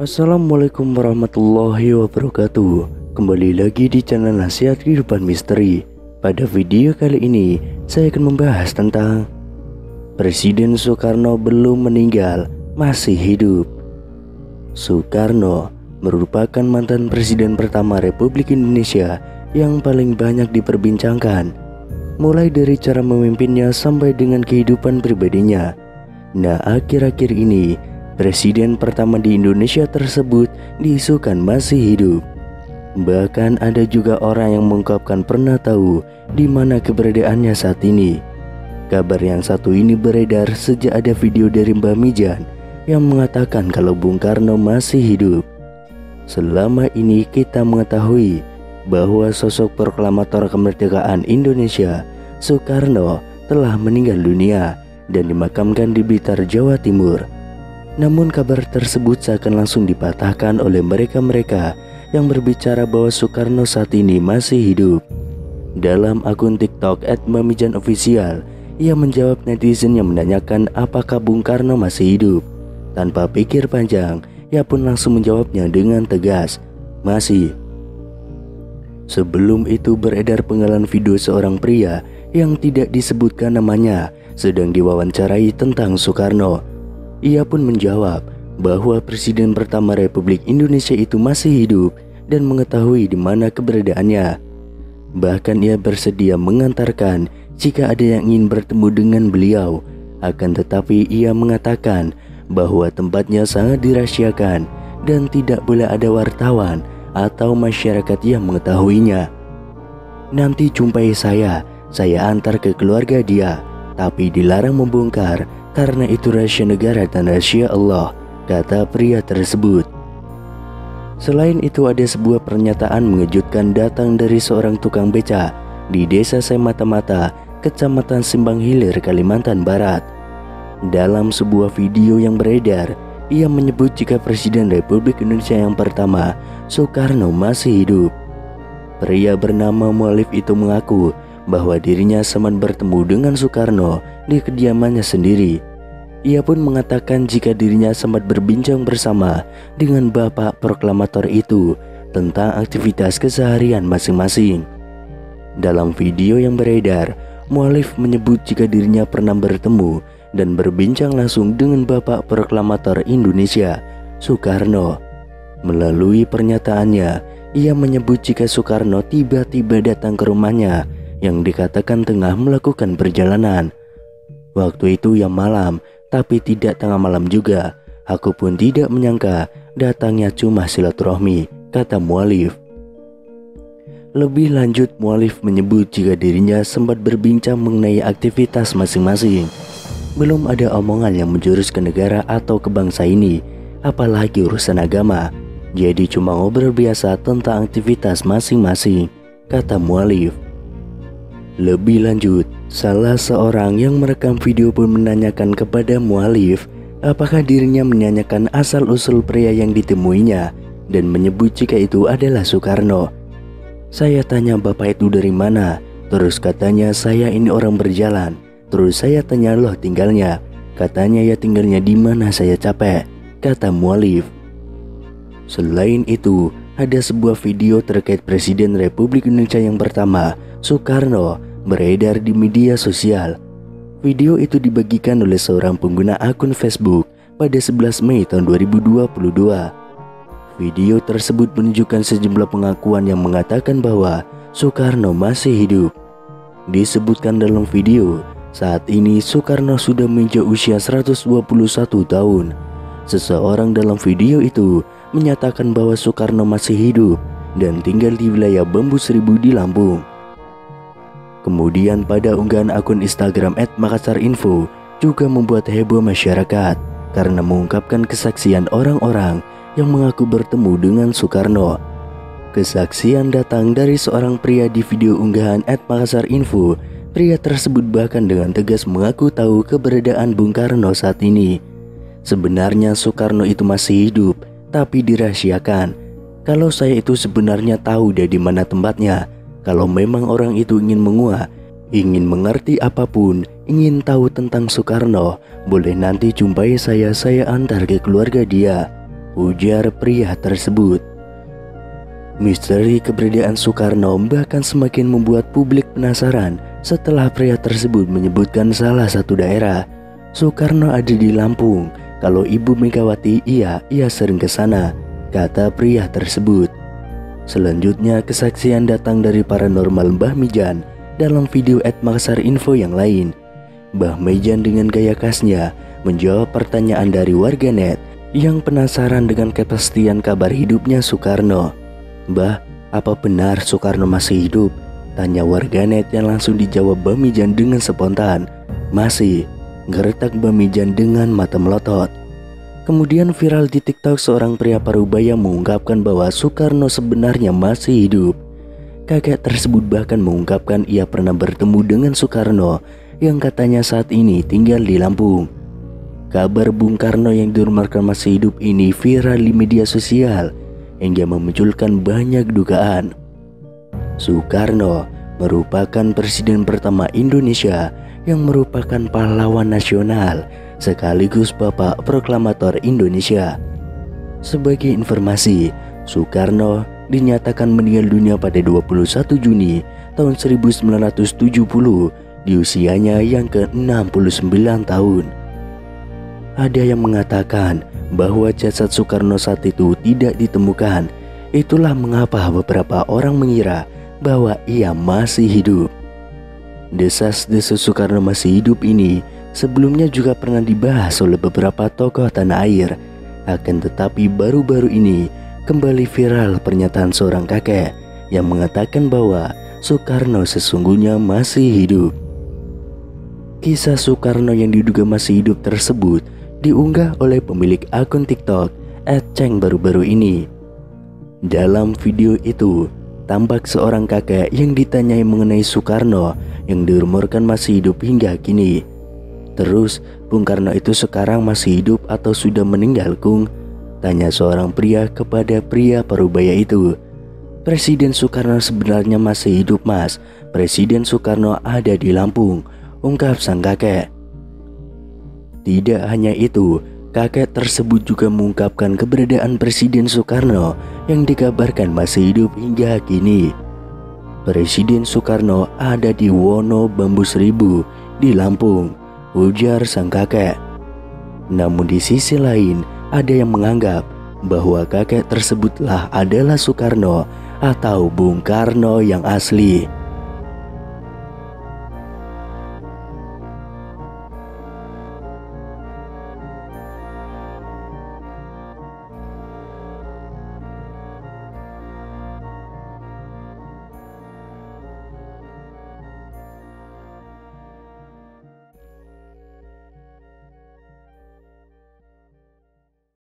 Assalamualaikum warahmatullahi wabarakatuh. Kembali lagi di channel Nasihat Kehidupan Misteri. Pada video kali ini saya akan membahas tentang Presiden Soekarno belum meninggal, masih hidup. Soekarno merupakan mantan presiden pertama Republik Indonesia yang paling banyak diperbincangkan, mulai dari cara memimpinnya sampai dengan kehidupan pribadinya. Nah, akhir-akhir ini presiden pertama di Indonesia tersebut diisukan masih hidup. Bahkan ada juga orang yang mengungkapkan pernah tahu di mana keberadaannya saat ini. Kabar yang satu ini beredar sejak ada video dari Mbah Mijan yang mengatakan kalau Bung Karno masih hidup. Selama ini kita mengetahui bahwa sosok proklamator kemerdekaan Indonesia, Soekarno, telah meninggal dunia dan dimakamkan di Blitar, Jawa Timur. Namun kabar tersebut seakan langsung dipatahkan oleh mereka-mereka yang berbicara bahwa Soekarno saat ini masih hidup. Dalam akun TikTok @mamijanofficial, ia menjawab netizen yang menanyakan apakah Bung Karno masih hidup. Tanpa pikir panjang, ia pun langsung menjawabnya dengan tegas, masih. Sebelum itu beredar penggalan video seorang pria yang tidak disebutkan namanya sedang diwawancarai tentang Soekarno. Ia pun menjawab bahwa presiden pertama Republik Indonesia itu masih hidup dan mengetahui di mana keberadaannya. Bahkan ia bersedia mengantarkan jika ada yang ingin bertemu dengan beliau. Akan tetapi ia mengatakan bahwa tempatnya sangat dirahasiakan dan tidak boleh ada wartawan atau masyarakat yang mengetahuinya. Nanti jumpai saya antar ke keluarga dia, tapi dilarang membongkar karena itu rahasia negara dan rahasia Allah, kata pria tersebut. Selain itu ada sebuah pernyataan mengejutkan datang dari seorang tukang beca di desa Semata-Mata, Kecamatan Simbang Hilir, Kalimantan Barat. Dalam sebuah video yang beredar, ia menyebut jika Presiden Republik Indonesia yang pertama, Soekarno, masih hidup. Pria bernama Mualif itu mengaku bahwa dirinya sempat bertemu dengan Soekarno di kediamannya sendiri. Ia pun mengatakan jika dirinya sempat berbincang bersama dengan bapak proklamator itu tentang aktivitas keseharian masing-masing. Dalam video yang beredar, Mualif menyebut jika dirinya pernah bertemu dan berbincang langsung dengan bapak proklamator Indonesia, Soekarno. Melalui pernyataannya, ia menyebut jika Soekarno tiba-tiba datang ke rumahnya yang dikatakan tengah melakukan perjalanan. Waktu itu yang malam, tapi tidak tengah malam juga. Aku pun tidak menyangka datangnya cuma silaturahmi, kata Mualif. Lebih lanjut, Mualif menyebut jika dirinya sempat berbincang mengenai aktivitas masing-masing. Belum ada omongan yang menjurus ke negara atau ke bangsa ini, apalagi urusan agama. Jadi cuma ngobrol biasa tentang aktivitas masing-masing, kata Mualif. Lebih lanjut, salah seorang yang merekam video pun menanyakan kepada Mualif apakah dirinya menanyakan asal-usul pria yang ditemuinya dan menyebut jika itu adalah Soekarno. Saya tanya bapak itu dari mana, terus katanya saya ini orang berjalan. Terus saya tanya loh tinggalnya, katanya ya tinggalnya di mana, saya capek, kata Mualif. Selain itu, ada sebuah video terkait Presiden Republik Indonesia yang pertama, Soekarno, beredar di media sosial. Video itu dibagikan oleh seorang pengguna akun Facebook pada 11 Mei tahun 2022. Video tersebut menunjukkan sejumlah pengakuan yang mengatakan bahwa Soekarno masih hidup. Disebutkan dalam video, saat ini Soekarno sudah menginjak usia 121 tahun. Seseorang dalam video itu menyatakan bahwa Soekarno masih hidup dan tinggal di wilayah Bambu Seribu di Lampung. Kemudian pada unggahan akun Instagram @makassarinfo juga membuat heboh masyarakat karena mengungkapkan kesaksian orang-orang yang mengaku bertemu dengan Soekarno. Kesaksian datang dari seorang pria di video unggahan @makassarinfo. Pria tersebut bahkan dengan tegas mengaku tahu keberadaan Bung Karno saat ini. Sebenarnya Soekarno itu masih hidup, tapi dirahasiakan. Kalau saya itu sebenarnya tahu dari mana tempatnya. Kalau memang orang itu ingin menguak, ingin mengerti apapun, ingin tahu tentang Soekarno, boleh nanti jumpai saya antar ke keluarga dia. ujar pria tersebut. Misteri keberadaan Soekarno bahkan semakin membuat publik penasaran setelah pria tersebut menyebutkan salah satu daerah. Soekarno ada di Lampung, kalau Ibu Megawati ia sering ke sana, kata pria tersebut. Selanjutnya kesaksian datang dari paranormal Mbah Mijan dalam video @maksarinfo yang lain. Mbah Mijan dengan gaya khasnya menjawab pertanyaan dari warganet yang penasaran dengan kepastian kabar hidupnya Soekarno. "Mbah, apa benar Soekarno masih hidup?" tanya warganet yang langsung dijawab Mbah Mijan dengan spontan. "Masih," gertak Mbah Mijan dengan mata melotot. Kemudian viral di TikTok seorang pria parubaya mengungkapkan bahwa Soekarno sebenarnya masih hidup. Kakek tersebut bahkan mengungkapkan ia pernah bertemu dengan Soekarno yang katanya saat ini tinggal di Lampung. Kabar Bung Karno yang dirumorkan masih hidup ini viral di media sosial hingga memunculkan banyak dugaan. Soekarno merupakan presiden pertama Indonesia yang merupakan pahlawan nasional sekaligus Bapak Proklamator Indonesia. Sebagai informasi, Soekarno dinyatakan meninggal dunia pada 21 Juni tahun 1970 di usianya yang ke-69 tahun. Ada yang mengatakan bahwa jasad Soekarno saat itu tidak ditemukan. Itulah mengapa beberapa orang mengira bahwa ia masih hidup. Desas-desus Soekarno masih hidup ini sebelumnya juga pernah dibahas oleh beberapa tokoh tanah air. Akan tetapi baru-baru ini kembali viral pernyataan seorang kakek yang mengatakan bahwa Soekarno sesungguhnya masih hidup. Kisah Soekarno yang diduga masih hidup tersebut diunggah oleh pemilik akun TikTok @ceng baru-baru ini. Dalam video itu tampak seorang kakek yang ditanyai mengenai Soekarno yang dirumorkan masih hidup hingga kini. "Terus, Bung Karno itu sekarang masih hidup atau sudah meninggal, Kung?" tanya seorang pria kepada pria parubaya itu. "Presiden Soekarno sebenarnya masih hidup, Mas. Presiden Soekarno ada di Lampung," ungkap sang kakek. Tidak hanya itu, kakek tersebut juga mengungkapkan keberadaan Presiden Soekarno yang dikabarkan masih hidup hingga kini. "Presiden Soekarno ada di Wono Bambu Seribu di Lampung," ujar sang kakek. Namun di sisi lain, ada yang menganggap bahwa kakek tersebutlah adalah Soekarno atau Bung Karno yang asli.